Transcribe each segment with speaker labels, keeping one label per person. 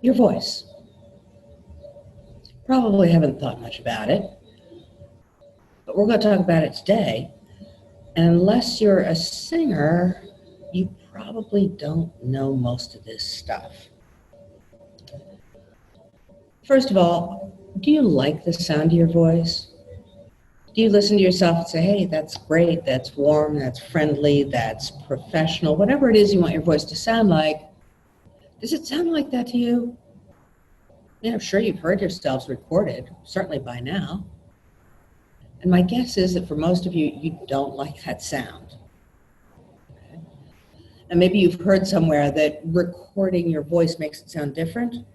Speaker 1: Your voice. Probably haven't thought much about it, but we're going to talk about it today. And unless you're a singer, you probably don't know most of this stuff. First of all, do you like the sound of your voice? Do you listen to yourself and say, hey, that's great, that's warm, that's friendly, that's professional, whatever it is you want your voice to sound like? Does it sound like that to you? I'm sure you've heard yourselves recorded, certainly by now. And my guess is that for most of you, you don't like that sound. Okay? And maybe you've heard somewhere that recording your voice makes it sound different.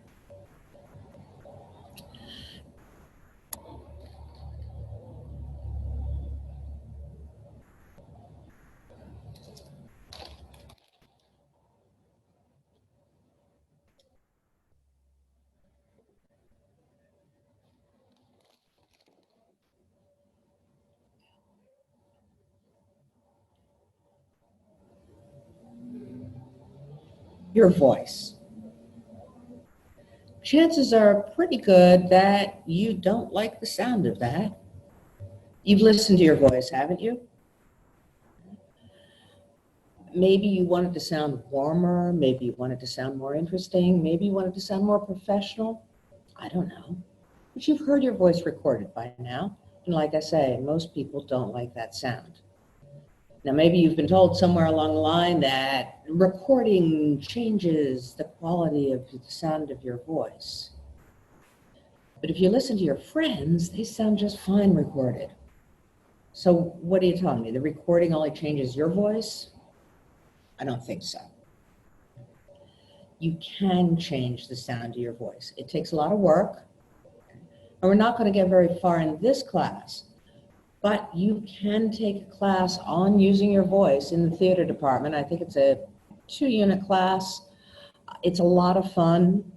Speaker 1: Your voice. Chances are pretty good that you don't like the sound of that. You've listened to your voice, haven't you? Maybe you want it to sound warmer, maybe you want it to sound more interesting, maybe you want it to sound more professional. I don't know. But you've heard your voice recorded by now. And like I say, most people don't like that sound. Now, maybe you've been told somewhere along the line that recording changes the quality of the sound of your voice. But if you listen to your friends, they sound just fine recorded. So what are you telling me? The recording only changes your voice? I don't think so. You can change the sound of your voice. It takes a lot of work, and we're not going to get very far in this class, but you can take a class on using your voice in the theater department. I think it's a 2-unit class. It's a lot of fun,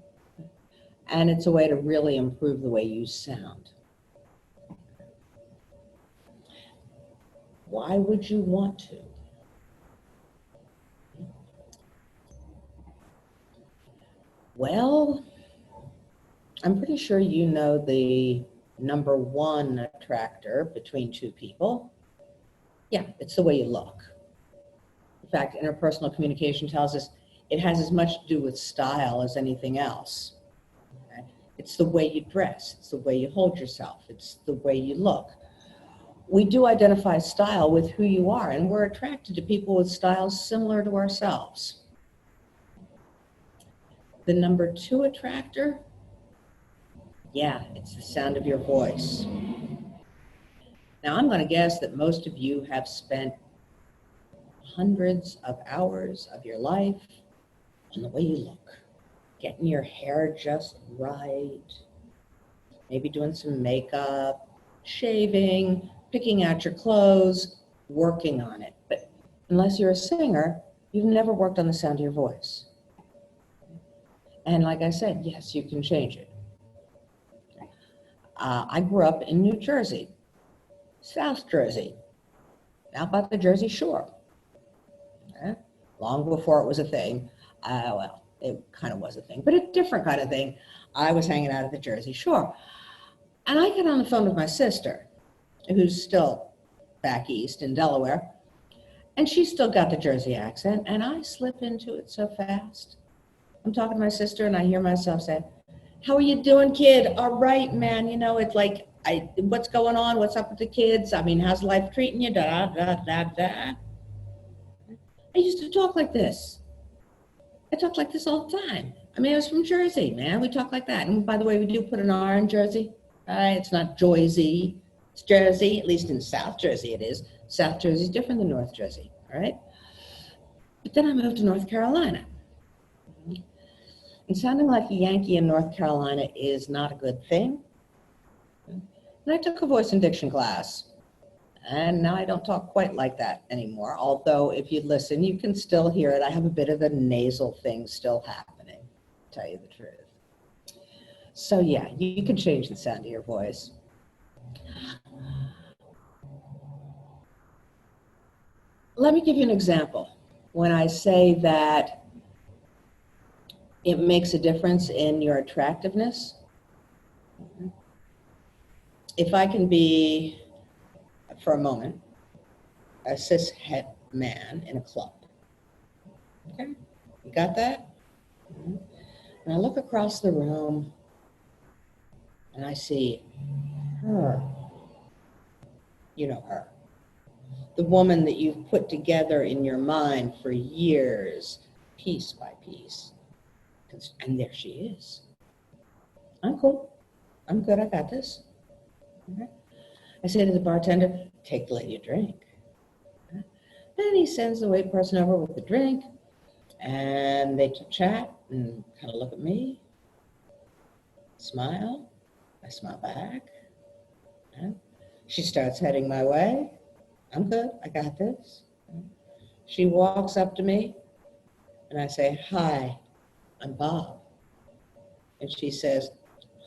Speaker 1: and it's a way to really improve the way you sound. Why would you want to? Well, I'm pretty sure you know the number one attractor between two people. Yeah, it's the way you look. In fact, interpersonal communication tells us it has as much to do with style as anything else. Okay? It's the way you dress, it's the way you hold yourself, it's the way you look. We do identify style with who you are, and we're attracted to people with styles similar to ourselves. The number two attractor, yeah, it's the sound of your voice. Now, I'm going to guess that most of you have spent hundreds of hours of your life on the way you look, getting your hair just right, maybe doing some makeup, shaving, picking out your clothes, working on it. But unless you're a singer, you've never worked on the sound of your voice. And like I said, yes, you can change it. I grew up in New Jersey, South Jersey, out by the Jersey Shore. Long before it was a thing. Well, it kind of was a thing, but a different kind of thing. I was hanging out at the Jersey Shore. And I get on the phone with my sister, who's still back east in Delaware, and she's still got the Jersey accent, and I slip into it so fast. I'm talking to my sister, and I hear myself say, how are you doing, kid? All right, man. It's like, what's going on? What's up with the kids? I mean, how's life treating you? Da, da, da, da. I used to talk like this. I talk like this all the time. I mean, I was from Jersey, man. We talk like that. And by the way, we do put an R in Jersey. It's not Joyzy. It's Jersey. At least in South Jersey it is. South Jersey is different than North Jersey, all right? But then I moved to North Carolina. And sounding like a Yankee in North Carolina is not a good thing. And I took a voice and diction class. And now I don't talk quite like that anymore. Although if you listen, you can still hear it. I have a bit of the nasal thing still happening, to tell you the truth. So yeah, you can change the sound of your voice. Let me give you an example. When I say that It makes a difference in your attractiveness. If I can be, for a moment, a cishet man in a club. Okay, you got that? And I look across the room and I see her. You know her. The woman that you've put together in your mind for years, piece by piece. And there she is. I'm cool. I'm good. I got this. Okay. I say to the bartender, take the lady a drink. Okay. And he sends the wait person over with the drink, and they chat and kind of look at me, smile. I smile back. Okay. She starts heading my way. I'm good. I got this. Okay. She walks up to me, and I say, hi, I'm Bob. And she says,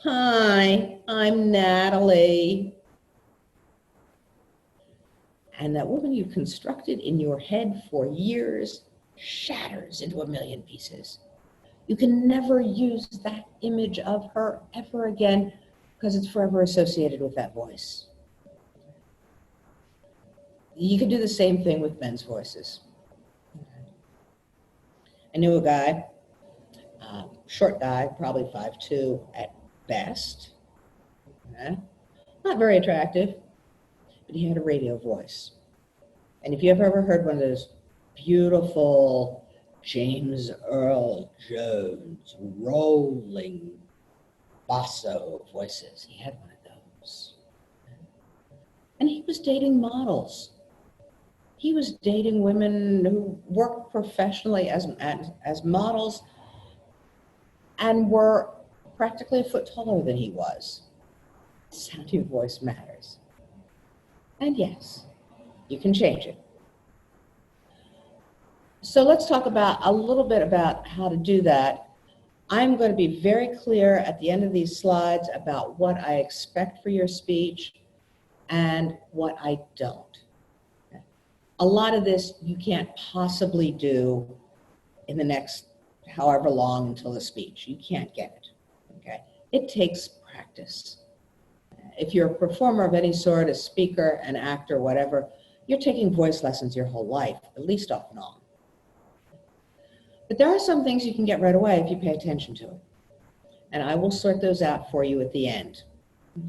Speaker 1: hi, I'm Natalie. And that woman you constructed in your head for years shatters into a million pieces. You can never use that image of her ever again because it's forever associated with that voice. You can do the same thing with men's voices. I knew a guy, short guy, probably 5'2" at best. Okay. Not very attractive, but he had a radio voice. And if you have ever heard one of those beautiful James Earl Jones rolling basso voices, he had one of those. And he was dating models. He was dating women who worked professionally as models and were practically a foot taller than he was. The sound of your voice matters. And yes, you can change it. So let's talk about a little bit about how to do that. I'm going to be very clear at the end of these slides about what I expect for your speech and what I don't. A lot of this you can't possibly do in the next however long until the speech. You can't get it, okay? It takes practice. If you're a performer of any sort, a speaker, an actor, whatever, you're taking voice lessons your whole life, at least off and on. But there are some things you can get right away if you pay attention to it. And I will sort those out for you at the end.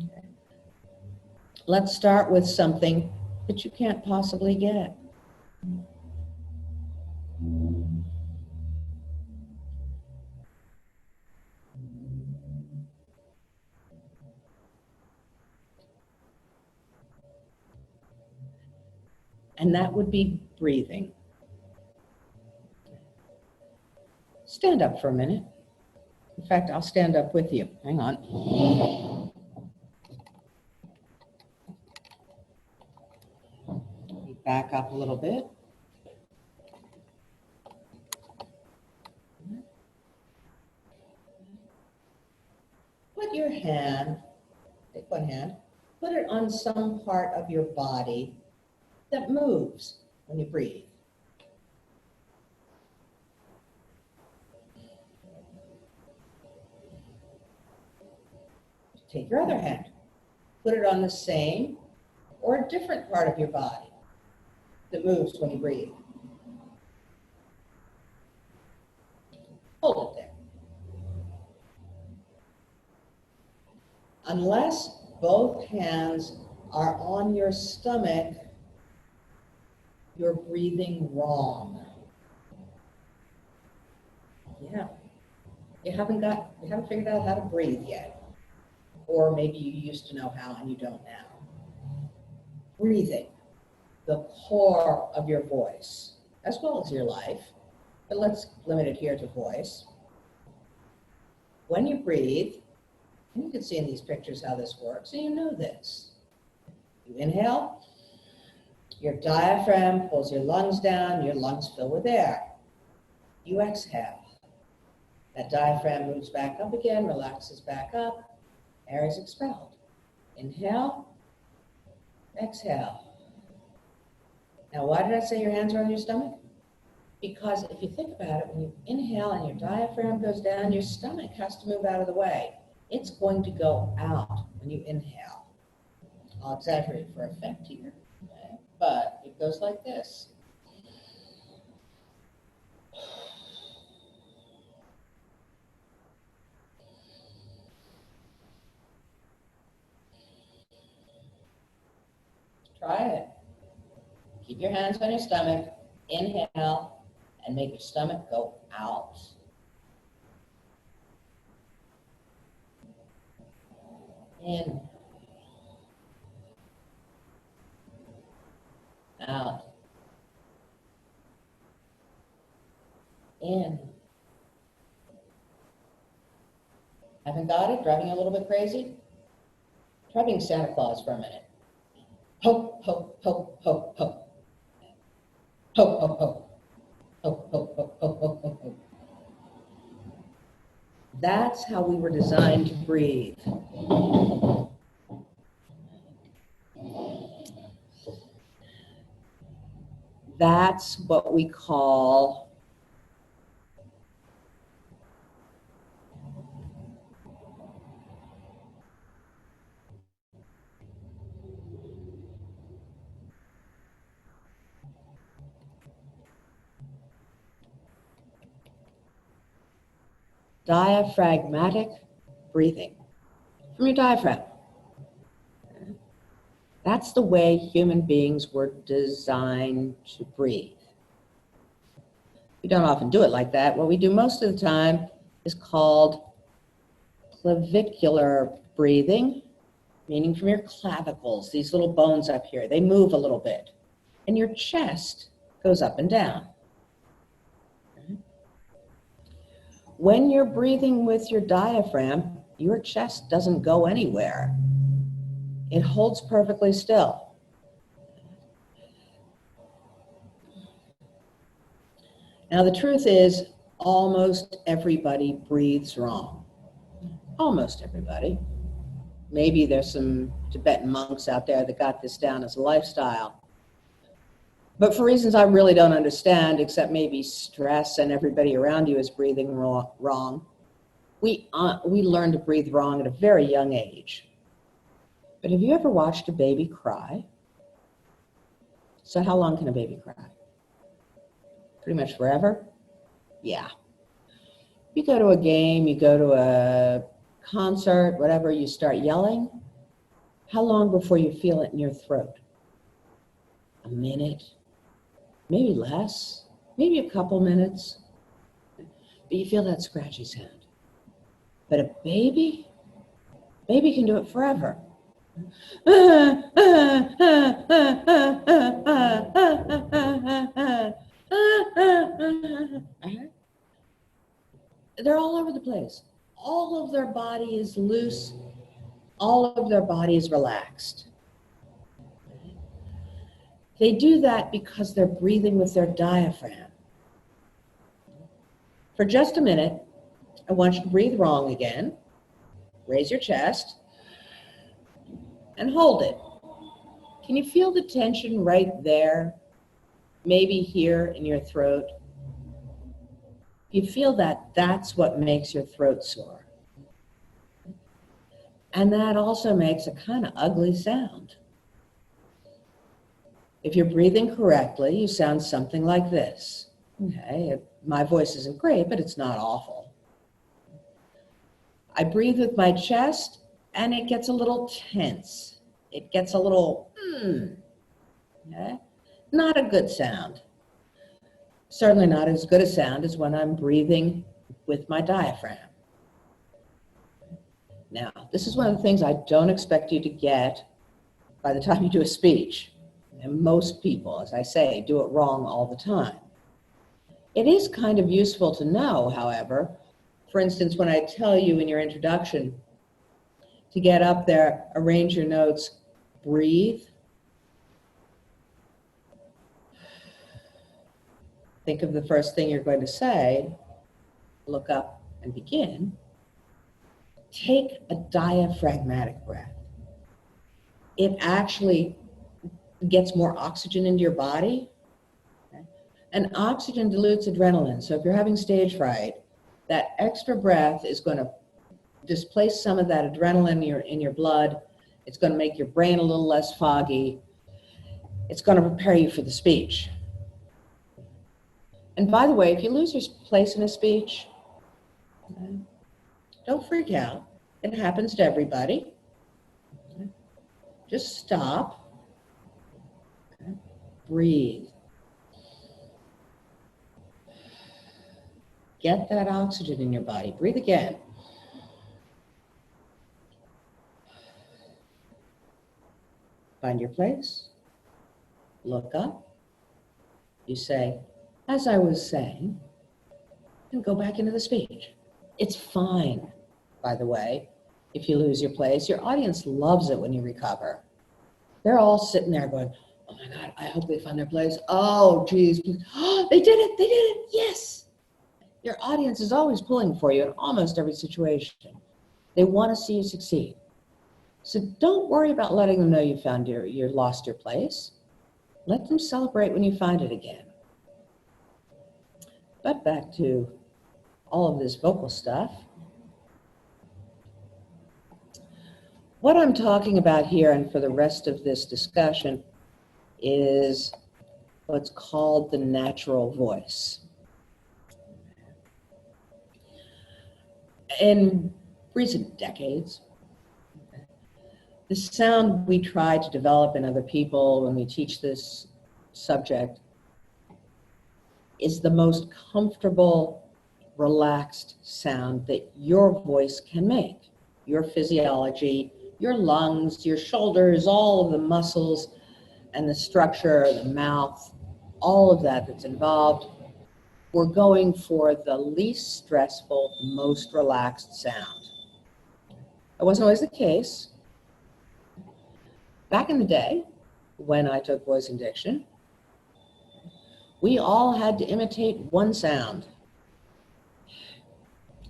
Speaker 1: Okay. Let's start with something that you can't possibly get. And that would be breathing. Stand up for a minute. In fact, I'll stand up with you. Hang on. Back up a little bit. Put your hand, take one hand, put it on some part of your body that moves when you breathe. Take your other hand, put it on the same or a different part of your body that moves when you breathe. Hold it there. Unless both hands are on your stomach, you're breathing wrong. Yeah. You haven't figured out how to breathe yet. Or maybe you used to know how and you don't now. Breathing, the core of your voice, as well as your life, but let's limit it here to voice. When you breathe, and you can see in these pictures how this works, and you know this. You inhale, your diaphragm pulls your lungs down, your lungs fill with air. You exhale. That diaphragm moves back up again, relaxes back up, air is expelled. Inhale, exhale. Now, why did I say your hands are on your stomach? Because if you think about it, when you inhale and your diaphragm goes down, your stomach has to move out of the way. It's going to go out when you inhale. I'll exaggerate for effect here, okay? But it goes like this. Try it. Keep your hands on your stomach, inhale, and make your stomach go out. In. Out. In. Haven't got it? Driving a little bit crazy? Try being Santa Claus for a minute. Ho, ho, ho, ho, ho. Ho, ho, ho. Ho, ho, ho, ho, ho, ho, ho. That's how we were designed to breathe. That's what we call diaphragmatic breathing from your diaphragm. That's the way human beings were designed to breathe. We don't often do it like that. What we do most of the time is called clavicular breathing, meaning from your clavicles, these little bones up here, they move a little bit, and your chest goes up and down. When you're breathing with your diaphragm, your chest doesn't go anywhere. It holds perfectly still. Now, the truth is, almost everybody breathes wrong. Almost everybody. Maybe there's some Tibetan monks out there that got this down as a lifestyle. But for reasons I really don't understand, except maybe stress and everybody around you is breathing wrong, we learn to breathe wrong at a very young age. But have you ever watched a baby cry? So how long can a baby cry? Pretty much forever? Yeah. You go to a game, you go to a concert, whatever, you start yelling. How long before you feel it in your throat? A minute? Maybe less, maybe a couple minutes, but you feel that scratchy sound. But a baby can do it forever. They're all over the place. All of their body is loose. All of their body is relaxed. They do that because they're breathing with their diaphragm. For just a minute, I want you to breathe wrong again. Raise your chest and hold it. Can you feel the tension right there? Maybe here in your throat. You feel that that's what makes your throat sore. And that also makes a kind of ugly sound. If you're breathing correctly, you sound something like this. Okay, my voice isn't great, but it's not awful. I breathe with my chest, and it gets a little tense. It gets a little, okay? Not a good sound. Certainly not as good a sound as when I'm breathing with my diaphragm. Now, this is one of the things I don't expect you to get by the time you do a speech. And most people, as I say, do it wrong all the time. It is kind of useful to know, however, for instance, when I tell you in your introduction to get up there, arrange your notes, breathe. Think of the first thing you're going to say, look up and begin. Take a diaphragmatic breath. It actually gets more oxygen into your body. Okay? And oxygen dilutes adrenaline. So if you're having stage fright, that extra breath is going to displace some of that adrenaline in your blood. It's going to make your brain a little less foggy. It's going to prepare you for the speech. And by the way, if you lose your place in a speech, don't freak out. It happens to everybody. Just stop. Breathe. Get that oxygen in your body. Breathe again. Find your place. Look up. You say, as I was saying, and go back into the speech. It's fine, by the way, if you lose your place. Your audience loves it when you recover. They're all sitting there going, oh my God, I hope they find their place. Oh, geez. Oh, they did it. They did it. Yes. Your audience is always pulling for you in almost every situation. They want to see you succeed. So don't worry about letting them know you found you lost your place. Let them celebrate when you find it again. But back to all of this vocal stuff. What I'm talking about here and for the rest of this discussion is what's called the natural voice. In recent decades, the sound we try to develop in other people when we teach this subject is the most comfortable, relaxed sound that your voice can make. Your physiology, your lungs, your shoulders, all of the muscles and the structure, the mouth, all of that that's involved. We're going for the least stressful, most relaxed sound. That wasn't always the case. Back in the day, when I took voice and diction, we all had to imitate one sound.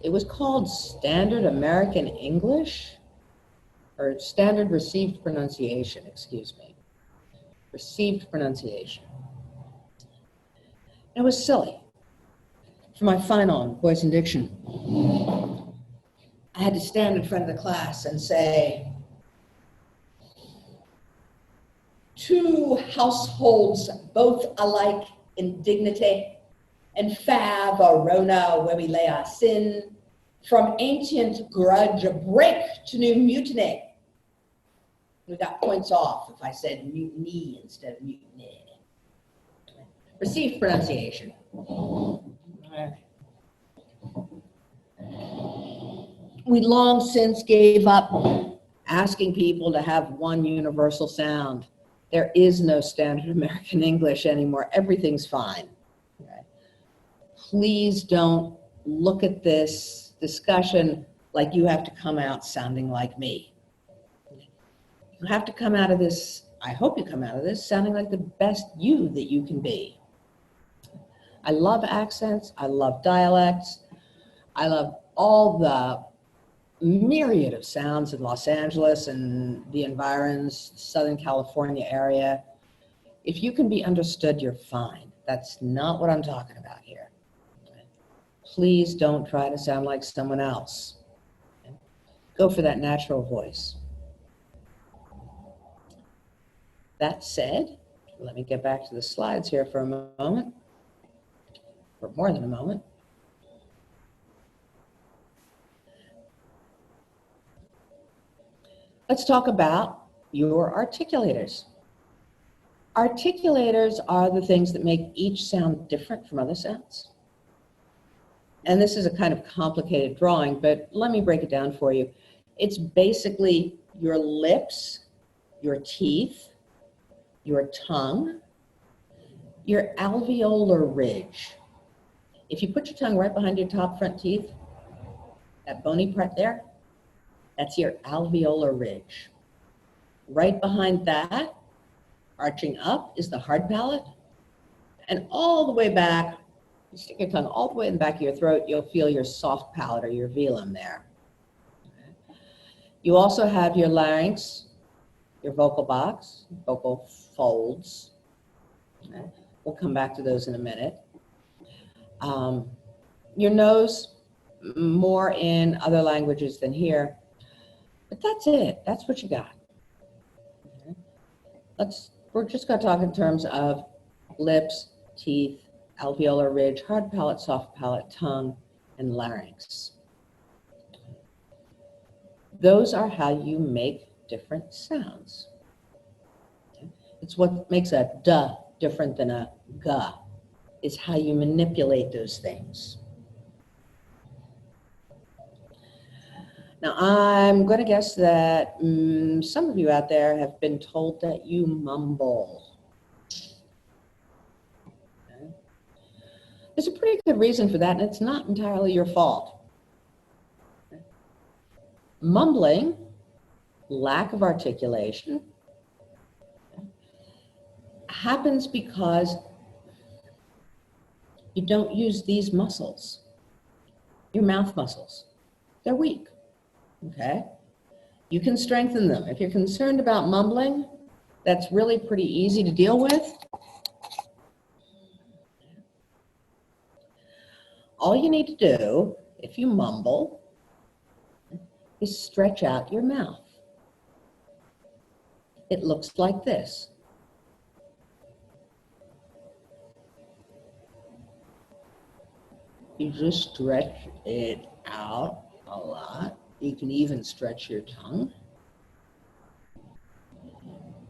Speaker 1: It was called Standard American English, or Standard Received Pronunciation, excuse me. Received pronunciation. It was silly. For my final on voice and diction, I had to stand in front of the class and say, two households both alike in dignity, and fav or rona where we lay our sin, from ancient grudge a break to new mutiny. We got points off if I said mutiny instead of mutiny. Received pronunciation. We long since gave up asking people to have one universal sound. There is no standard American English anymore. Everything's fine. Okay. Please don't look at this discussion like you have to come out sounding like me. You have to come out of this, I hope you come out of this, sounding like the best you that you can be. I love accents. I love dialects. I love all the myriad of sounds in Los Angeles and the environs, Southern California area. If you can be understood, you're fine. That's not what I'm talking about here. Please don't try to sound like someone else. Go for that natural voice. That said, let me get back to the slides here for a moment, for more than a moment. Let's talk about your articulators. Articulators are the things that make each sound different from other sounds. And this is a kind of complicated drawing, but let me break it down for you. It's basically your lips, your teeth, your tongue, your alveolar ridge. If you put your tongue right behind your top front teeth, that bony part there, that's your alveolar ridge. Right behind that, arching up, is the hard palate. And all the way back, you stick your tongue all the way in the back of your throat, you'll feel your soft palate or your velum there. You also have your larynx, your vocal box, vocal folds. We'll come back to those in a minute. Your nose, more in other languages than here, but that's it. That's what you got. Okay. We're just going to talk in terms of lips, teeth, alveolar ridge, hard palate, soft palate, tongue, and larynx. Those are how you make different sounds. Okay. It's what makes a duh different than a ga, is how you manipulate those things. Now, I'm going to guess that some of you out there have been told that you mumble. Okay. There's a pretty good reason for that, and it's not entirely your fault. Okay. Mumbling, lack of articulation, okay, happens because you don't use these muscles, your mouth muscles. They're weak. Okay, you can strengthen them. If you're concerned about mumbling, that's really pretty easy to deal with. All you need to do, if you mumble, is stretch out your mouth. It looks like this. You just stretch it out a lot. You can even stretch your tongue.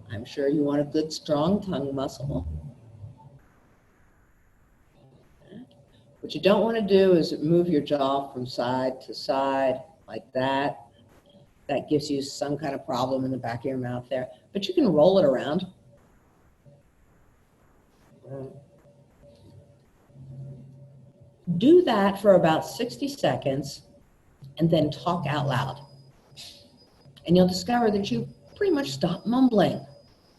Speaker 1: I'm sure you want a good, strong tongue muscle. What you don't want to do is move your jaw from side to side like that. That gives you some kind of problem in the back of your mouth there. But you can roll it around. Do that for about 60 seconds. And then talk out loud. And you'll discover that you pretty much stopped mumbling.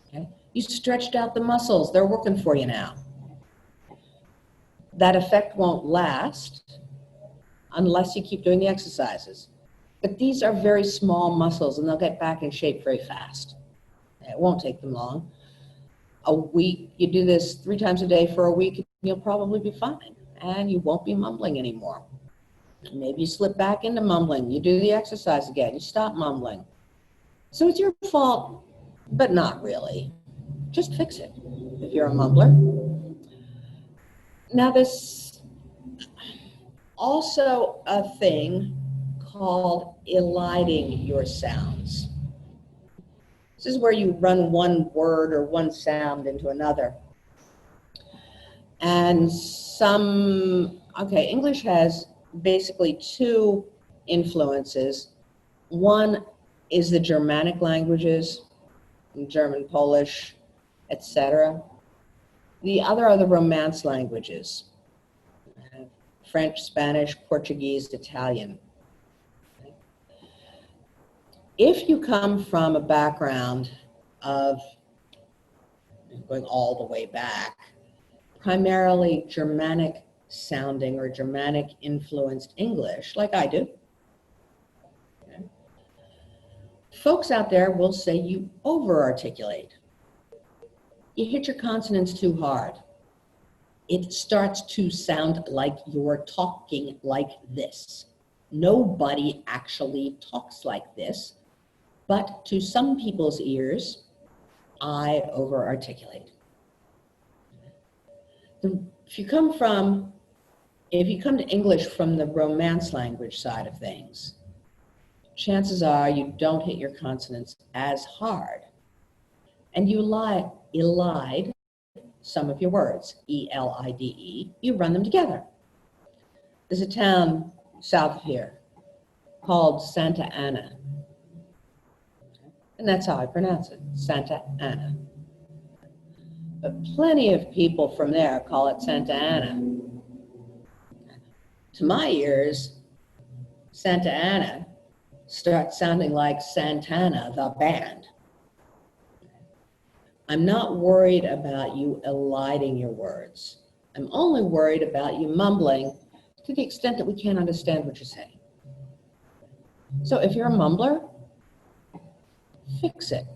Speaker 1: Okay? You stretched out the muscles. They're working for you now. That effect won't last unless you keep doing the exercises. But these are very small muscles, and they'll get back in shape very fast. It won't take them long. A week, you do this 3 times a day for a week, and you'll probably be fine. And you won't be mumbling anymore. Maybe you slip back into mumbling. You do the exercise again. You stop mumbling. So it's your fault, but not really. Just fix it if you're a mumbler. Now, there's also a thing called eliding your sounds. This is where you run one word or one sound into another. And English has basically 2 influences. One is the Germanic languages, German, Polish, etc. The other are the Romance languages, French, Spanish, Portuguese, Italian. If you come from a background of, going all the way back, primarily Germanic sounding or Germanic influenced English, like I do, okay, folks out there will say you over-articulate. You hit your consonants too hard. It starts to sound like you're talking like this. Nobody actually talks like this, but to some people's ears, I over-articulate. If you come to English from the Romance language side of things, chances are you don't hit your consonants as hard. And you elide some of your words, E-L-I-D-E, you run them together. There's a town south of here called Santa Ana. And that's how I pronounce it, Santa Ana. But plenty of people from there call it Santa Ana. To my ears, Santa Ana starts sounding like Santana, the band. I'm not worried about you eliding your words. I'm only worried about you mumbling to the extent that we can't understand what you're saying. So if you're a mumbler, fix it.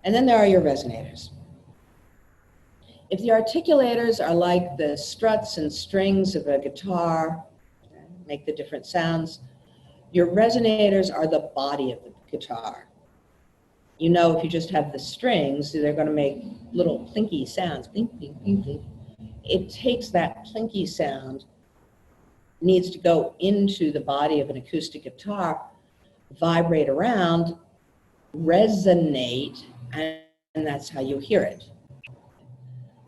Speaker 1: And then there are your resonators. If the articulators are like the struts and strings of a guitar, make the different sounds, your resonators are the body of the guitar. You know, if you just have the strings, they're going to make little plinky sounds. Plink, plink, plink, plink. It takes that plinky sound, needs to go into the body of an acoustic guitar, vibrate around, resonate, and that's how you hear it.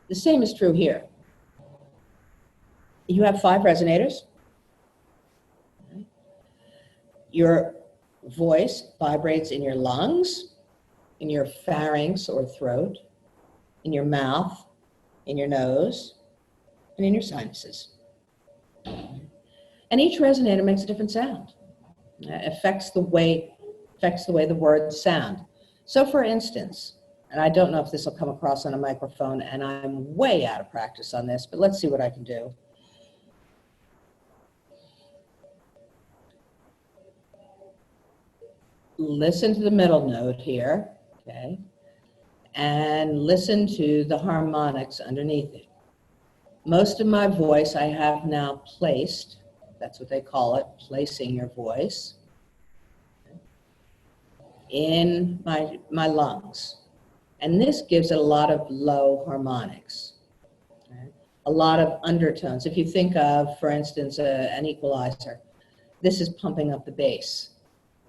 Speaker 1: The same is true here. You have 5 resonators. Your voice vibrates in your lungs, in your pharynx or throat, in your mouth, in your nose, and in your sinuses. And each resonator makes a different sound. Affects the way the words sound. So for instance, and I don't know if this will come across on a microphone, and I'm way out of practice on this, but let's see what I can do. Listen to the middle note here, okay? And listen to the harmonics underneath it. Most of my voice I have now placed, that's what they call it, placing your voice, in my lungs. And this gives it a lot of low harmonics, okay? A lot of undertones. If you think of, for instance, an equalizer, this is pumping up the bass,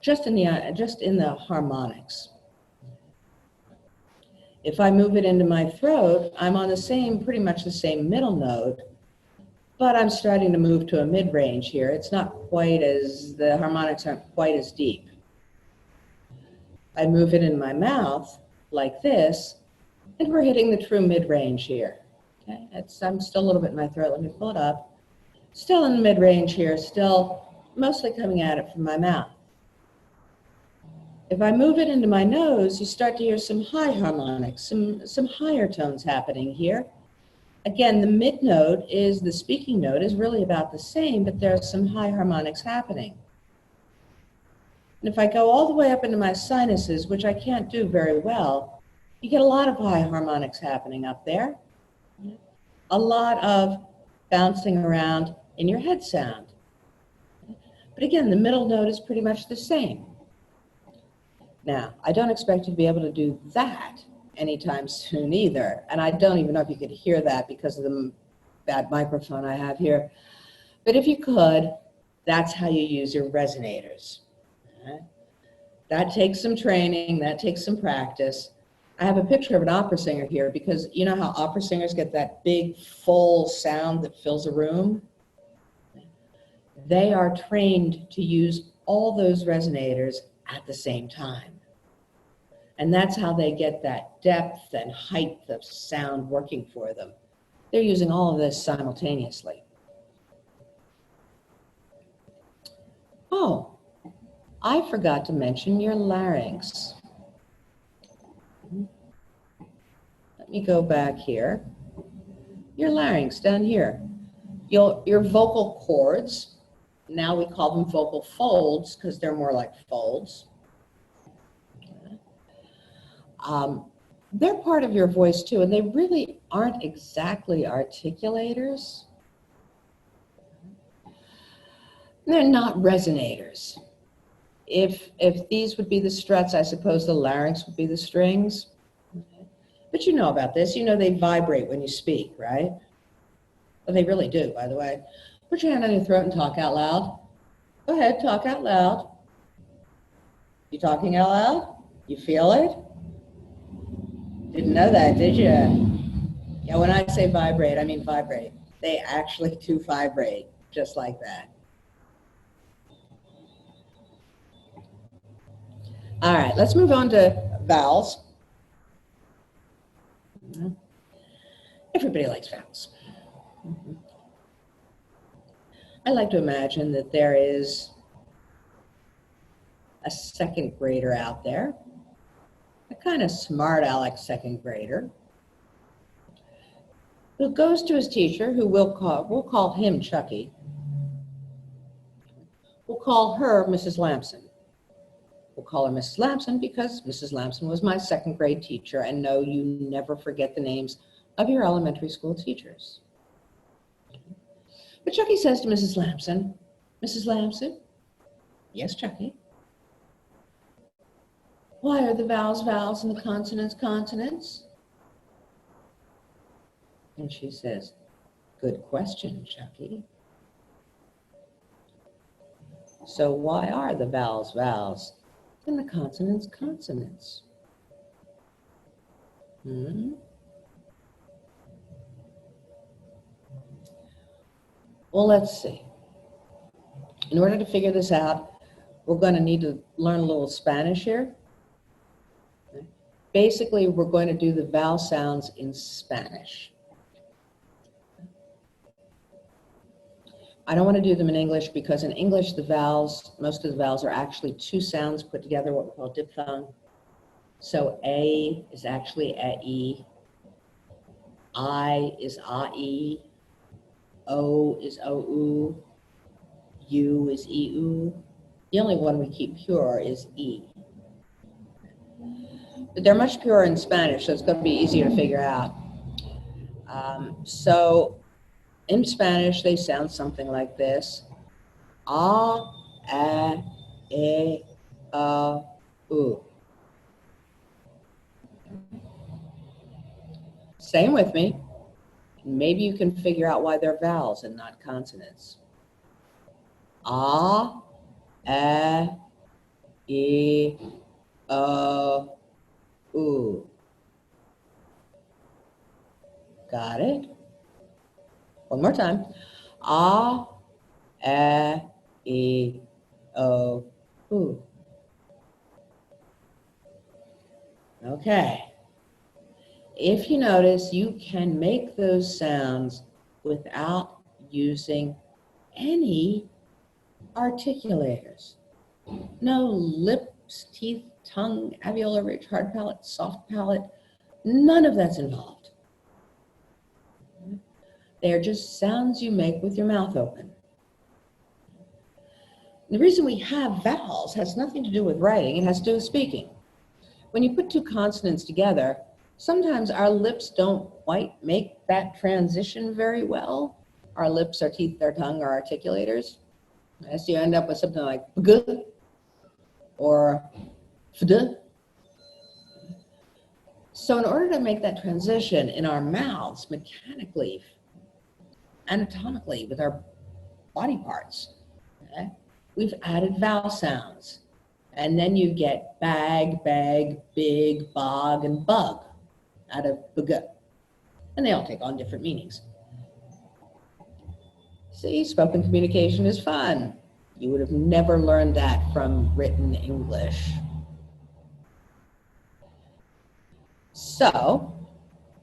Speaker 1: just in the harmonics. If I move it into my throat, I'm on pretty much the same middle note, but I'm starting to move to a mid-range here. It's not quite as, the harmonics aren't quite as deep. I move it in my mouth like this, and we're hitting the true mid-range here. Okay, I'm still a little bit in my throat. Let me pull it up. Still in the mid-range here, still mostly coming at it from my mouth. If I move it into my nose, you start to hear some high harmonics, some higher tones happening here. Again, the mid note the speaking note is really about the same, but there's some high harmonics happening. And if I go all the way up into my sinuses, which I can't do very well, you get a lot of high harmonics happening up there. A lot of bouncing around in your head sound. But again, the middle note is pretty much the same. Now, I don't expect you to be able to do that anytime soon either. And I don't even know if you could hear that because of the bad microphone I have here. But if you could, that's how you use your resonators. Okay? That takes some training, that takes some practice. I have a picture of an opera singer here because you know how opera singers get that big full sound that fills a room? They are trained to use all those resonators at the same time. And that's how they get that depth and height of sound working for them. They're using all of this simultaneously. Oh, I forgot to mention your larynx. Let me go back here. Your larynx down here. Your vocal cords, now we call them vocal folds because they're more like folds. They're part of your voice too, and they really aren't exactly articulators. They're not resonators. If these would be the struts, I suppose the larynx would be the strings. Okay. But you know about this. You know they vibrate when you speak, right? Well, they really do, by the way. Put your hand on your throat and talk out loud. Go ahead, talk out loud. You talking out loud? You feel it? Didn't know that, did you? Yeah, when I say vibrate, I mean vibrate. They actually do vibrate, just like that. All right, let's move on to vowels. Everybody likes vowels. I like to imagine that there is a second grader out there, a kind of smart aleck second grader, who goes to his teacher, who we'll call him Chucky. We'll call her Mrs. Lamson. We'll call her Mrs. Lamson because Mrs. Lamson was my second grade teacher. And no, you never forget the names of your elementary school teachers. But Chucky says to Mrs. Lamson, Mrs. Lamson, yes, Chucky. Why are the vowels vowels and the consonants consonants? And she says, good question, Chucky. So why are the vowels vowels and the consonants consonants? Well, let's see. In order to figure this out, we're going to need to learn a little Spanish here. Basically, we're going to do the vowel sounds in Spanish. I don't want to do them in English because in English, the vowels, most of the vowels are actually two sounds put together, what we call diphthong. So A is actually A-E, I is A-E, O is O-U, U is E-U. The only one we keep pure is E. But they're much purer in Spanish, so it's going to be easier to figure out. So in Spanish, they sound something like this. A, E, U. Same with me. Maybe you can figure out why they're vowels and not consonants. A, E, U. Got it? One more time. A, E, U. Okay. If you notice, you can make those sounds without using any articulators. No lips, teeth, tongue, alveolar ridge, hard palate, soft palate. None of that's involved. They are just sounds you make with your mouth open. The reason we have vowels has nothing to do with writing, it has to do with speaking. When you put two consonants together, sometimes our lips don't quite make that transition very well. Our lips, our teeth, our tongue are articulators. So you end up with something like bg or fd. So in order to make that transition in our mouths mechanically, anatomically, with our body parts, okay, we've added vowel sounds. And then you get bag, big, bog, and bug out of bg. And they all take on different meanings. See, spoken communication is fun. You would have never learned that from written English. So,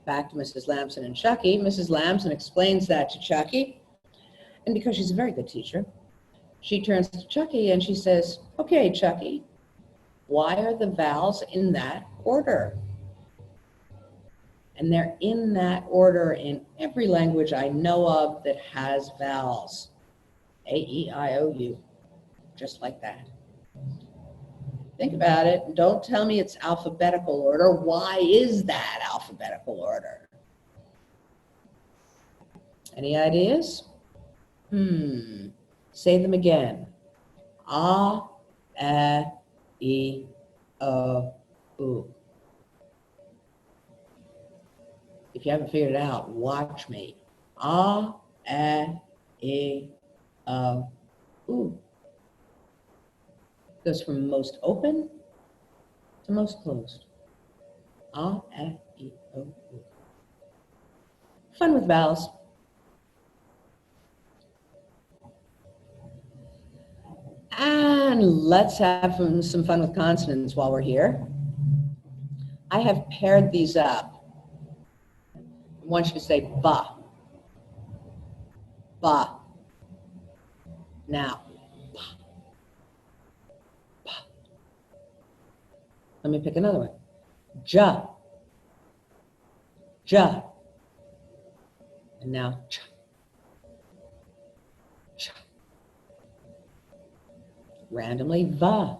Speaker 1: back to Mrs. Lamson and Chucky. Mrs. Lamson explains that to Chucky. And because she's a very good teacher, she turns to Chucky and she says, okay, Chucky, why are the vowels in that order? And they're in that order in every language I know of that has vowels. A, E, I, O, U, just like that. Think about it. Don't tell me it's alphabetical order. Why is that alphabetical order? Any ideas? Say them again. A, E, O, U. If you haven't figured it out, watch me. A, E, O, U. Goes from most open to most closed. A, E, O, U. Fun with vowels. And let's have some fun with consonants while we're here. I have paired these up. I want you to say ba. Ba. Now, ba. Ba. Let me pick another one. Ja. Ja. And now, cha. Cha. Randomly, va.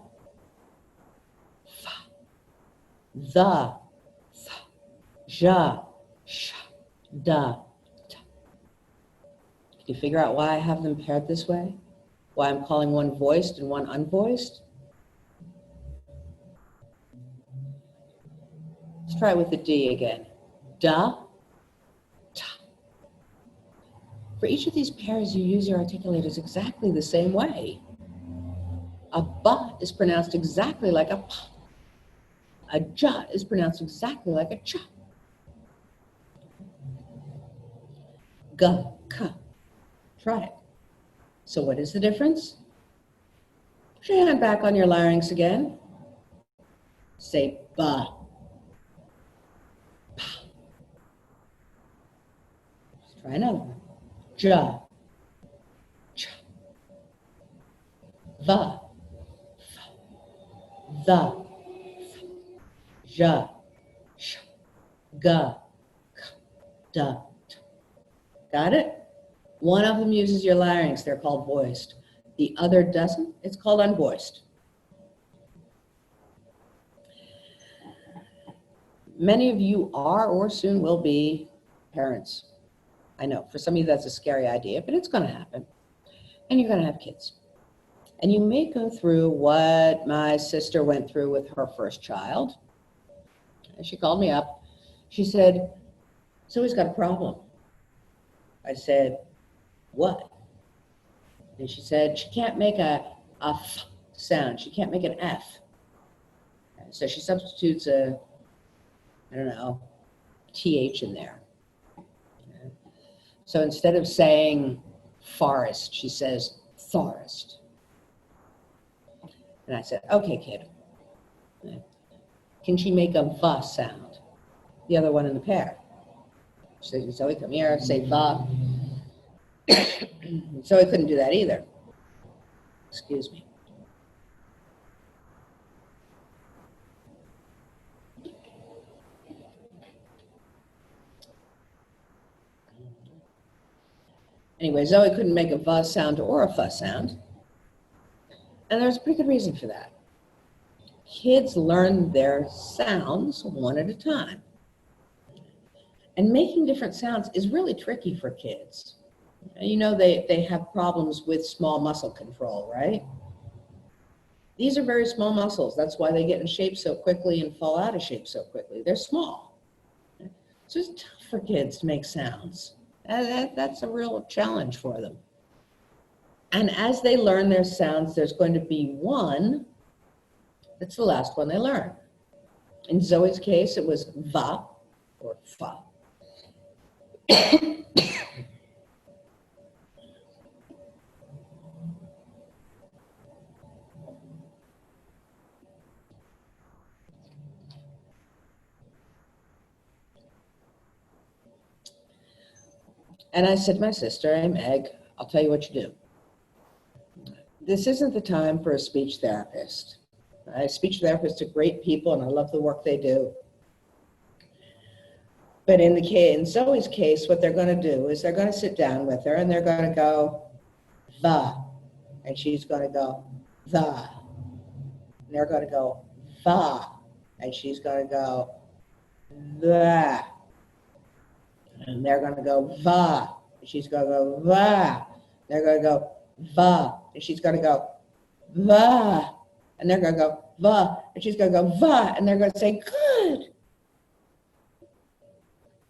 Speaker 1: the, th, ja, sh, da, t. Can you figure out why I have them paired this way? Why I'm calling one voiced and one unvoiced? Let's try it with the D again. Da, ta. For each of these pairs, you use your articulators exactly the same way. A ba is pronounced exactly like a p. A ja is pronounced exactly like a cha. Ga, ka. Try it. So what is the difference? Put your hand back on your larynx again. Say ba, pa. Let's try another one. Ja, cha. Va, fa. The, ja, sh, ga, k, da, t. Got it? One of them uses your larynx. They're called voiced. The other doesn't. It's called unvoiced. Many of you are or soon will be parents. I know, for some of you that's a scary idea, but it's going to happen. And you're going to have kids. And you may go through what my sister went through with her first child. And she called me up. She said, Zoe's got a problem. I said, what? And she said, she can't make a f sound. She can't make an F. So she substitutes a, I don't know, TH in there. So instead of saying forest, she says forest. And I said, okay, kid. Can she make a va sound? The other one in the pair. She said, Zoe, come here, say va. Zoe couldn't do that either. Excuse me. Anyway, Zoe couldn't make a va sound or a fa sound. And there's a pretty good reason for that. Kids learn their sounds one at a time. And making different sounds is really tricky for kids. You know, they have problems with small muscle control, right? These are very small muscles. That's why they get in shape so quickly and fall out of shape so quickly. They're small. So it's tough for kids to make sounds. That's a real challenge for them. And as they learn their sounds, there's going to be one that's the last one they learn. In Zoe's case, it was va or fa. And I said to my sister, hey, Meg, I'll tell you what you do. This isn't the time for a speech therapist. Speech therapists are great people, and I love the work they do. But in Zoe's case, what they're going to do is they're going to sit down with her, and they're going to go, the, and she's going to go, the. And they're going to go, va, and she's going to go, the. And they're going to go, va, and she's going to go, va. They're going to go, va, and she's going to go, va. And they're going to go, va, and she's going to go, va, and they're going to say, good.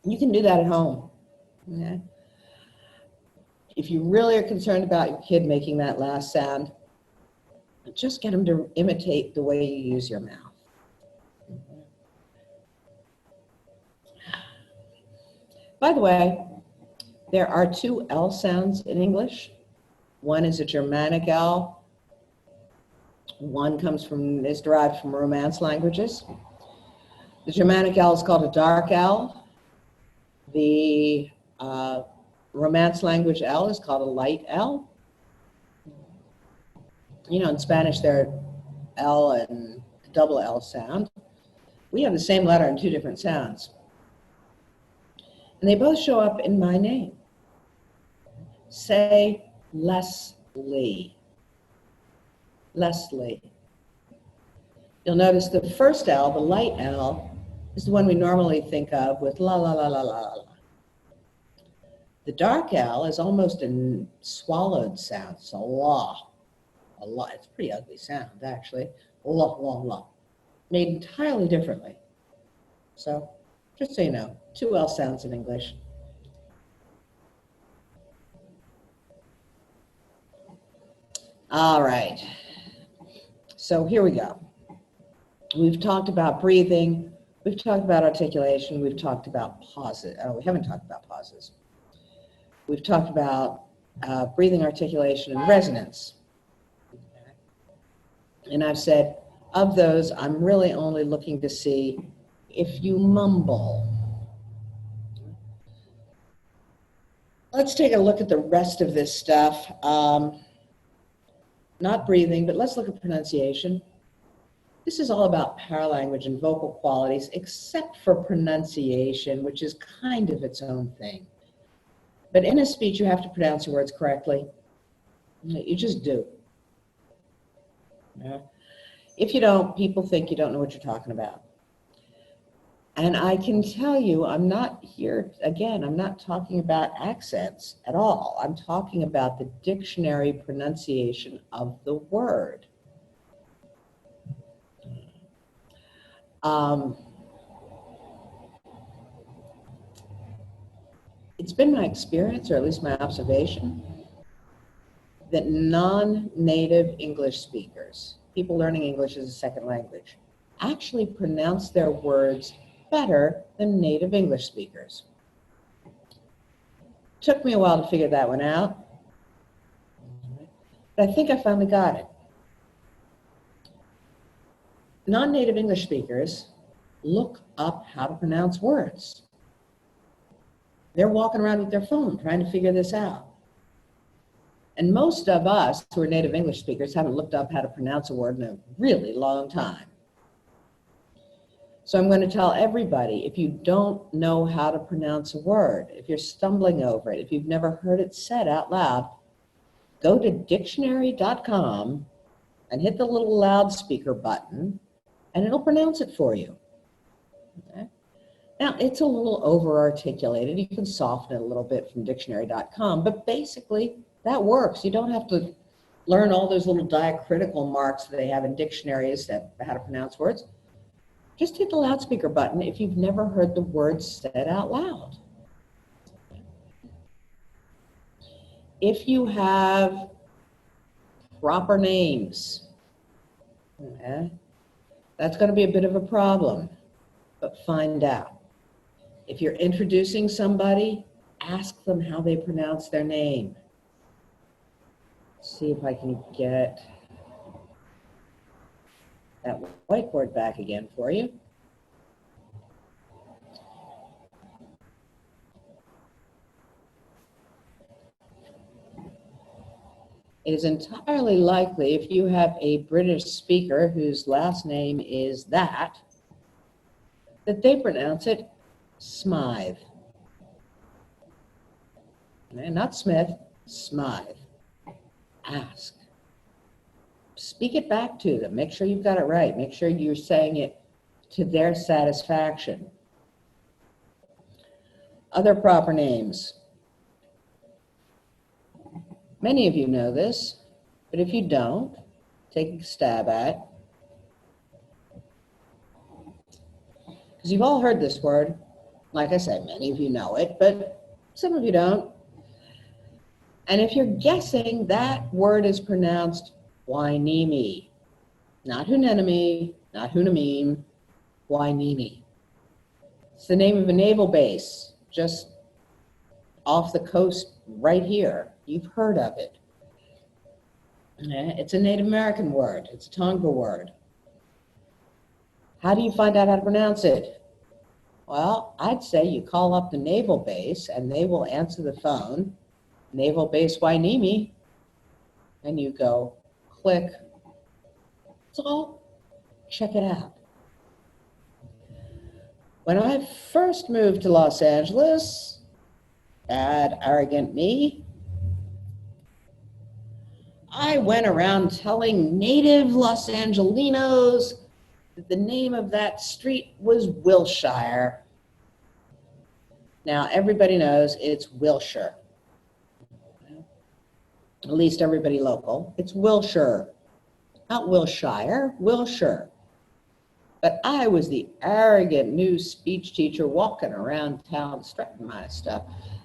Speaker 1: You can do that at home. Okay? If you really are concerned about your kid making that last sound, just get them to imitate the way you use your mouth. By the way, there are two L sounds in English. One is a Germanic L. One is derived from Romance languages. The Germanic L is called a dark L. The Romance language L is called a light L. You know, in Spanish, there are L and double L sound. We have the same letter in two different sounds. And they both show up in my name. Say Leslie. Leslie. You'll notice the first L, the light L, is the one we normally think of with la la la la la la. The dark L is almost a swallowed sound. It's a la. A la. It's a pretty ugly sound, actually. La la la. Made entirely differently. So, just so you know, 2 L sounds in English. All right. So here we go. We've talked about breathing. We've talked about articulation. We've talked about pauses. Oh, we haven't talked about pauses. We've talked about breathing, articulation, and resonance. And I've said, of those, I'm really only looking to see if you mumble. Let's take a look at the rest of this stuff. Not breathing, but let's look at pronunciation. This is all about paralanguage and vocal qualities, except for pronunciation, which is kind of its own thing. But in a speech, you have to pronounce your words correctly. You just do. If you don't, people think you don't know what you're talking about. And I can tell you, I'm not here, again, I'm not talking about accents at all. I'm talking about the dictionary pronunciation of the word. It's been my experience, or at least my observation, that non-native English speakers, people learning English as a second language, actually pronounce their words better than native English speakers. Took me a while to figure that one out, but I think I finally got it. Non-native English speakers look up how to pronounce words. They're walking around with their phone trying to figure this out. And most of us who are native English speakers haven't looked up how to pronounce a word in a really long time. So I'm going to tell everybody, if you don't know how to pronounce a word, if you're stumbling over it, if you've never heard it said out loud, go to dictionary.com and hit the little loudspeaker button, and it'll pronounce it for you. Okay? Now, it's a little over-articulated. You can soften it a little bit from dictionary.com, but basically, that works. You don't have to learn all those little diacritical marks that they have in dictionaries that how to pronounce words. Just hit the loudspeaker button if you've never heard the words said out loud. If you have proper names, okay, that's going to be a bit of a problem, but find out. If you're introducing somebody, ask them how they pronounce their name. Let's see if I can get that whiteboard back again for you. It is entirely likely, if you have a British speaker whose last name is that they pronounce it Smythe. Okay, not Smith, Smythe. Ask. Speak it back to them. Make sure you've got it right. Make sure you're saying it to their satisfaction. Other proper names. Many of you know this, but if you don't, take a stab at. Because you've all heard this word. Like I said, many of you know it, but some of you don't. And if you're guessing, that word is pronounced Whinimi. Not Hunenemy, not Hunamim, Whinimi. It's the name of a naval base just off the coast right here. You've heard of it. It's a Native American word. It's a Tonga word. How do you find out how to pronounce it? Well, I'd say you call up the naval base and they will answer the phone, Naval Base Whinimi, and you go, click. So check it out. When I first moved to Los Angeles, bad, arrogant me, I went around telling native Los Angelinos that the name of that street was Wilshire. Now, everybody knows it's Wilshire. At least everybody local. It's Wilshire, not Wilshire, Wilshire. But I was the arrogant new speech teacher walking around town strutting my stuff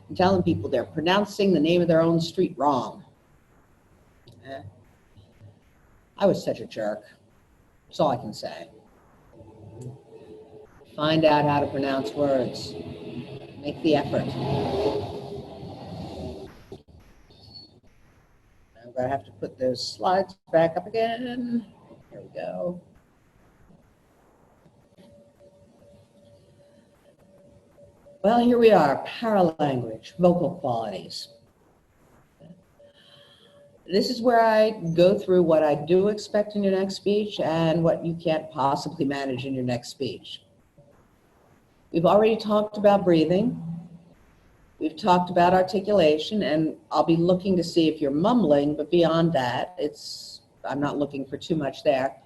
Speaker 1: and telling people they're pronouncing the name of their own street wrong. I was such a jerk. That's all I can say. Find out how to pronounce words. Make the effort. I'm going to have to put those slides back up again. Here we go. Well, here we are, paralanguage, vocal qualities. This is where I go through what I do expect in your next speech and what you can't possibly manage in your next speech. We've already talked about breathing. We've talked about articulation, and I'll be looking to see if you're mumbling, but beyond that, I'm not looking for too much there.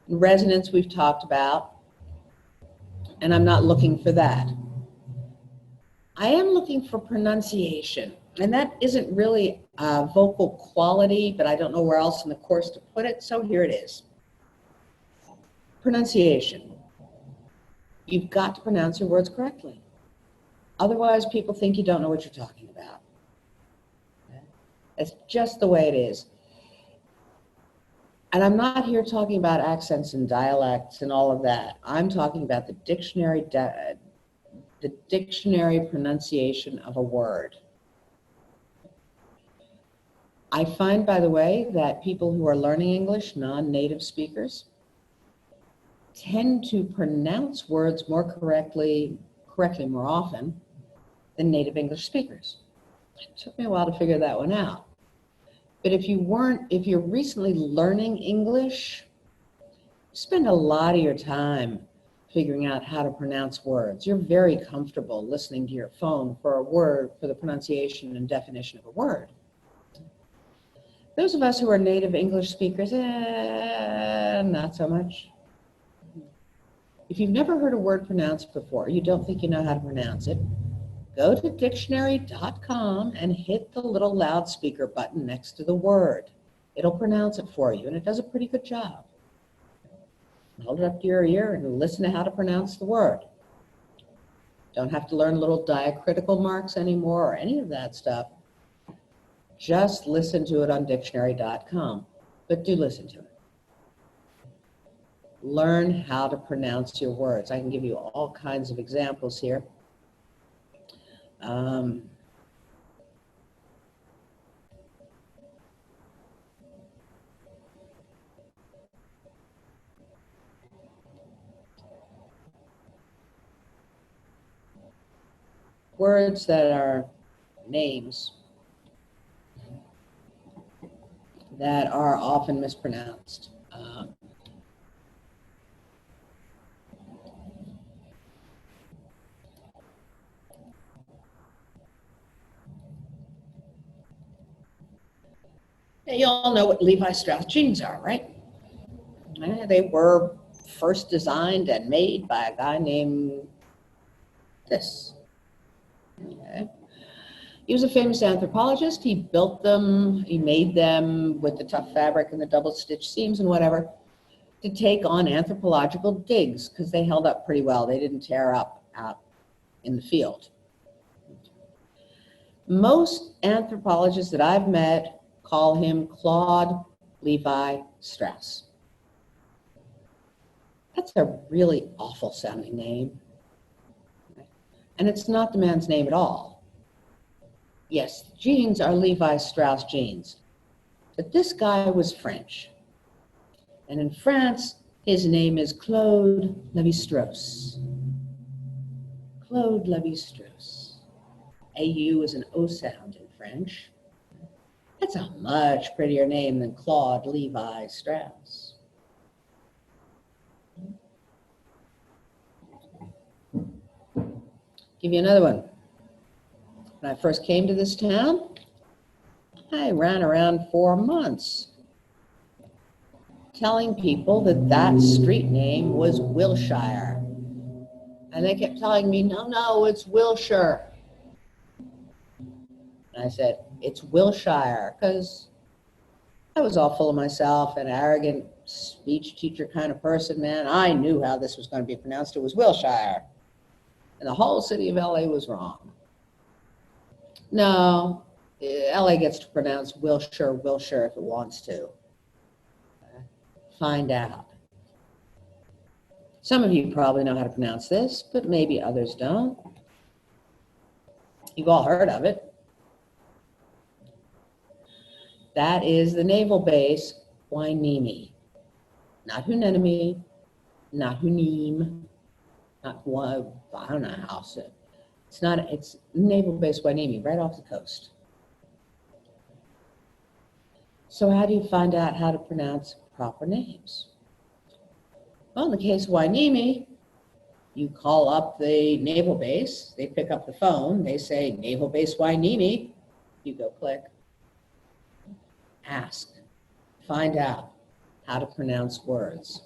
Speaker 1: Resonance we've talked about, and I'm not looking for that. I am looking for pronunciation, and that isn't really a vocal quality, but I don't know where else in the course to put it, so here it is. Pronunciation. You've got to pronounce your words correctly. Otherwise, people think you don't know what you're talking about. That's just the way it is. And I'm not here talking about accents and dialects and all of that. I'm talking about the dictionary pronunciation of a word. I find, by the way, that people who are learning English, non-native speakers, tend to pronounce words more correctly more often than native English speakers. It took me a while to figure that one out. But if you're recently learning English, spend a lot of your time figuring out how to pronounce words. You're very comfortable listening to your phone for a word, for the pronunciation and definition of a word. Those of us who are native English speakers, not so much. If you've never heard a word pronounced before, you don't think you know how to pronounce it, go to dictionary.com and hit the little loudspeaker button next to the word. It'll pronounce it for you, and it does a pretty good job. Hold it up to your ear and listen to how to pronounce the word. Don't have to learn little diacritical marks anymore or any of that stuff. Just listen to it on dictionary.com, but do listen to it. Learn how to pronounce your words. I can give you all kinds of examples here. Words that are names that are often mispronounced. You all know what Levi Strauss jeans are, right? They were first designed and made by a guy named this. Okay. He was a famous anthropologist. He built them, he made them with the tough fabric and the double stitch seams and whatever to take on anthropological digs because they held up pretty well. They didn't tear up out in the field. Most anthropologists that I've met call him Claude Levi Strauss. That's a really awful sounding name. And it's not the man's name at all. Yes, the jeans are Levi Strauss jeans, but this guy was French. And in France, his name is Claude Lévi-Strauss. Claude Lévi-Strauss. AU is an O sound in French. That's a much prettier name than Claude Levi Strauss. Give you another one. When I first came to this town, I ran around for months telling people that that street name was Wilshire. And they kept telling me, no, it's Wilshire. And I said, it's Wilshire, because I was all full of myself, an arrogant speech teacher kind of person, man. I knew how this was going to be pronounced. It was Wilshire. And the whole city of LA was wrong. No, LA gets to pronounce Wilshire if it wants to. Find out. Some of you probably know how to pronounce this, but maybe others don't. You've all heard of it. That is the naval base, Hueneme. Not Hueneme, not Huneem, not, I don't know how to say it. It's naval base Hueneme, right off the coast. So how do you find out how to pronounce proper names? Well, in the case of Hueneme, you call up the naval base, they pick up the phone, they say, Naval Base Hueneme, you go click, ask, find out how to pronounce words.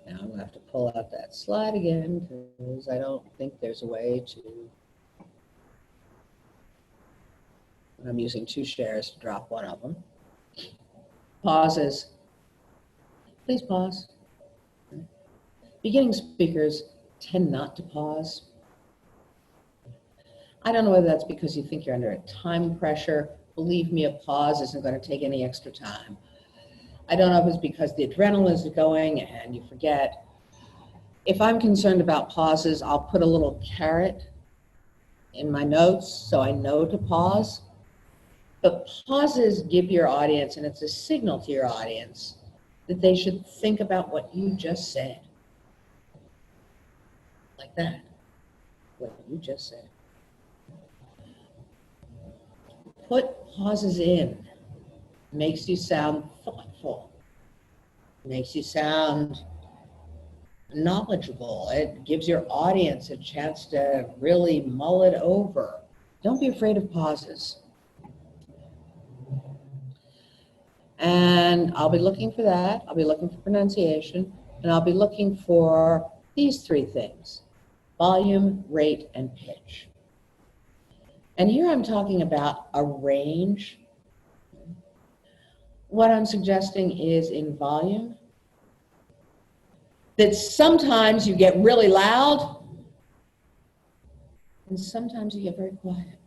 Speaker 1: Now I'm going to have to pull out that slide again because I don't think there's a way to. I'm using 2 shares to drop one of them. Pauses. Please pause. Beginning speakers tend not to pause. I don't know whether that's because you think you're under a time pressure. Believe me, a pause isn't going to take any extra time. I don't know if it's because the adrenaline is going and you forget. If I'm concerned about pauses, I'll put a little caret in my notes so I know to pause. But pauses give your audience, and it's a signal to your audience, that they should think about what you just said. Like that. What you just said. Put pauses in. Makes you sound thoughtful. Makes you sound knowledgeable. It gives your audience a chance to really mull it over. Don't be afraid of pauses. And I'll be looking for that. I'll be looking for pronunciation. And I'll be looking for these 3 things: volume, rate, and pitch. And here I'm talking about a range. What I'm suggesting is in volume, that sometimes you get really loud and sometimes you get very quiet.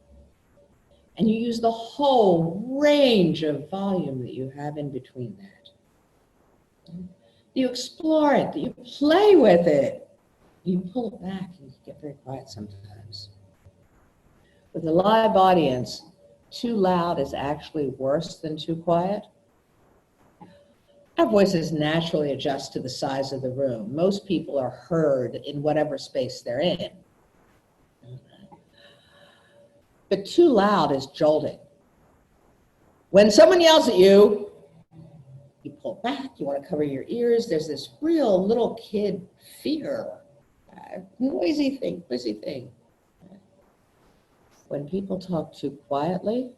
Speaker 1: And you use the whole range of volume that you have in between that. You explore it, you play with it. You pull it back and you get very quiet sometimes. With a live audience, too loud is actually worse than too quiet. Our voices naturally adjust to the size of the room. Most people are heard in whatever space they're in. But too loud is jolting. When someone yells at you, you pull back, you want to cover your ears. There's this real little kid fear. Noisy thing. When people talk too quietly,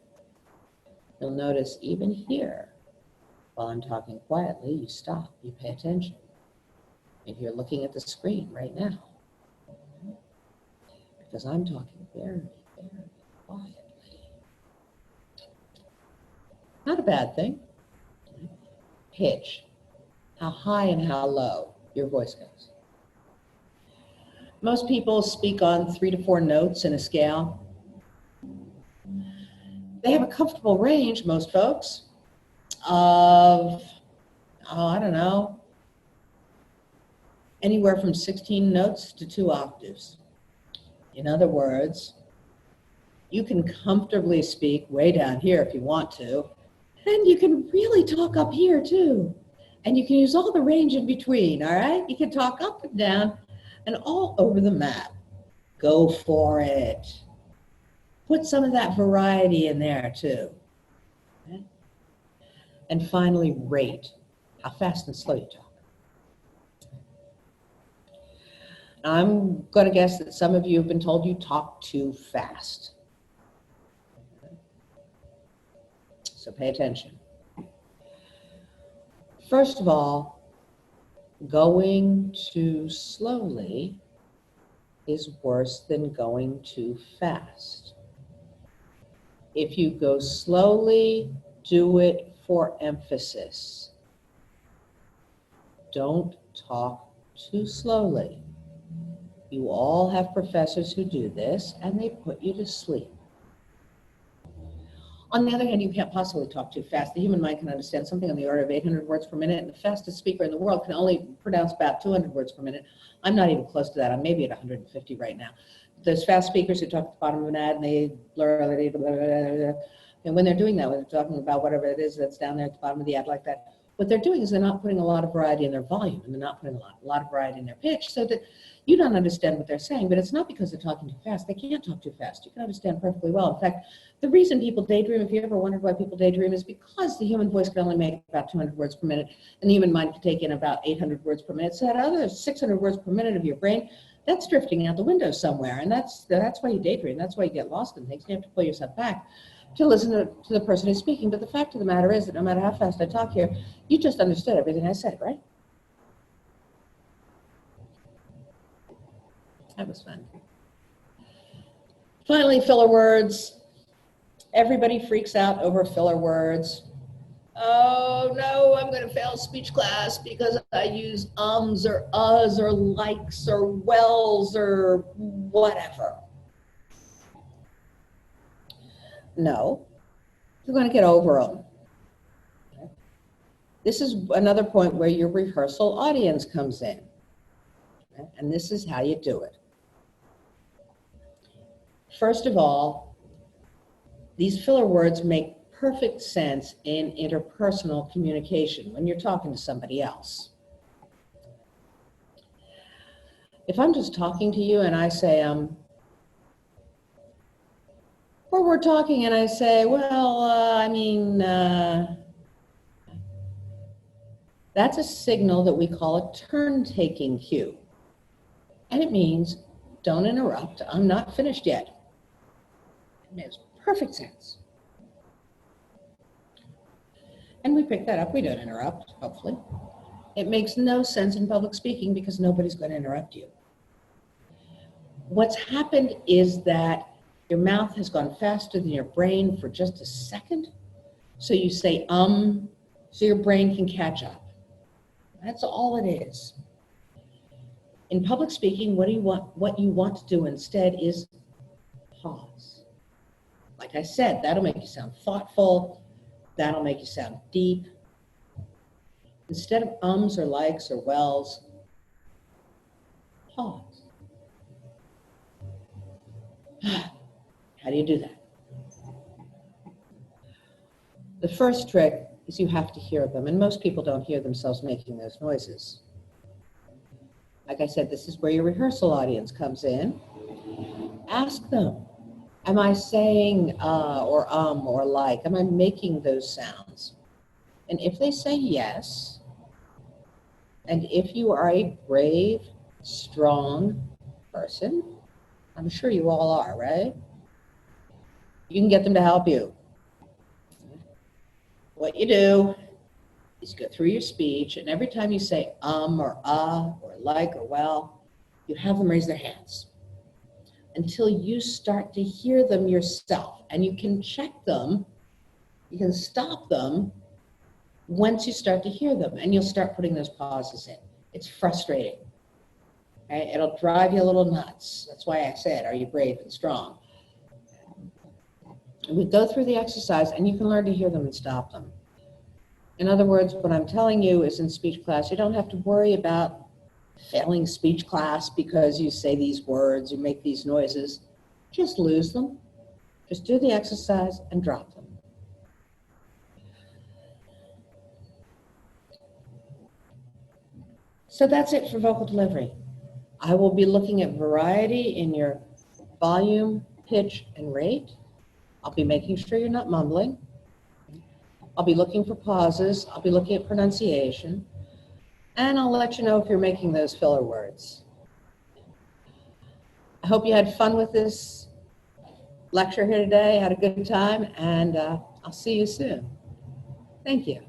Speaker 1: you'll notice even here, while I'm talking quietly, you stop, you pay attention. Maybe you're looking at the screen right now. Because I'm talking very, very quietly. Not a bad thing. Pitch. How high and how low your voice goes. Most people speak on 3 to 4 notes in a scale. They have a comfortable range, most folks, of, I don't know, anywhere from 16 notes to 2 octaves. In other words, you can comfortably speak way down here if you want to, and you can really talk up here too. And you can use all the range in between, all right? You can talk up and down and all over the map. Go for it. Put some of that variety in there too. Okay? And finally, rate. How fast and slow you talk. I'm going to guess that some of you have been told you talk too fast. So pay attention. First of all, going too slowly is worse than going too fast. If you go slowly, do it for emphasis. Don't talk too slowly. You all have professors who do this, and they put you to sleep. On the other hand, you can't possibly talk too fast. The human mind can understand something on the order of 800 words per minute, and the fastest speaker in the world can only pronounce about 200 words per minute. I'm not even close to that. I'm maybe at 150 right now. Those fast speakers who talk at the bottom of an ad and they blur, and when they're doing that, when they're talking about whatever it is that's down there at the bottom of the ad like that, what they're doing is they're not putting a lot of variety in their volume, and they're not putting a lot of variety in their pitch, so that you don't understand what they're saying. But it's not because they're talking too fast. They can't talk too fast. You can understand perfectly well. In fact, the reason people daydream, if you ever wondered why people daydream, is because the human voice can only make about 200 words per minute, and the human mind can take in about 800 words per minute. So that other 600 words per minute of your brain, that's drifting out the window somewhere, and that's why you daydream. That's why you get lost in things. You have to pull yourself back to listen to the person who's speaking. But the fact of the matter is that no matter how fast I talk here, you just understood everything I said, right? That was fun. Finally, filler words. Everybody freaks out over filler words. Oh no, I'm going to fail speech class because I use ums or uhs or likes or wells or whatever. No, you're going to get over them. Okay. This is another point where your rehearsal audience comes in. Okay. And this is how you do it. First of all, these filler words make perfect sense in interpersonal communication when you're talking to somebody else. If I'm just talking to you and I say, or we're talking and I say, well, that's a signal that we call a turn-taking cue. And it means, don't interrupt, I'm not finished yet. It makes perfect sense. And we pick that up, we don't interrupt, hopefully. It makes no sense in public speaking because nobody's going to interrupt you. What's happened is that your mouth has gone faster than your brain for just a second. So you say, so your brain can catch up. That's all it is. In public speaking, what you want to do instead is pause. Like I said, that'll make you sound thoughtful. That'll make you sound deep. Instead of ums or likes or wells, pause. How do you do that? The first trick is you have to hear them, and most people don't hear themselves making those noises. Like I said, this is where your rehearsal audience comes in. Ask them, am I saying or like? Am I making those sounds? And if they say yes, and if you are a brave, strong person, I'm sure you all are, right? You can get them to help you. What you do is go through your speech, and every time you say or like or well, you have them raise their hands until you start to hear them yourself. And you can check them, you can stop them once you start to hear them, and you'll start putting those pauses in. It's frustrating. Right? It'll drive you a little nuts. That's why I said, are you brave and strong? And we go through the exercise, and you can learn to hear them and stop them. In other words, what I'm telling you is in speech class, you don't have to worry about failing speech class because you say these words, you make these noises. Just lose them. Just do the exercise and drop them. So that's it for vocal delivery. I will be looking at variety in your volume, pitch, and rate. I'll be making sure you're not mumbling. I'll be looking for pauses. I'll be looking at pronunciation. And I'll let you know if you're making those filler words. I hope you had fun with this lecture here today, had a good time, and I'll see you soon. Thank you.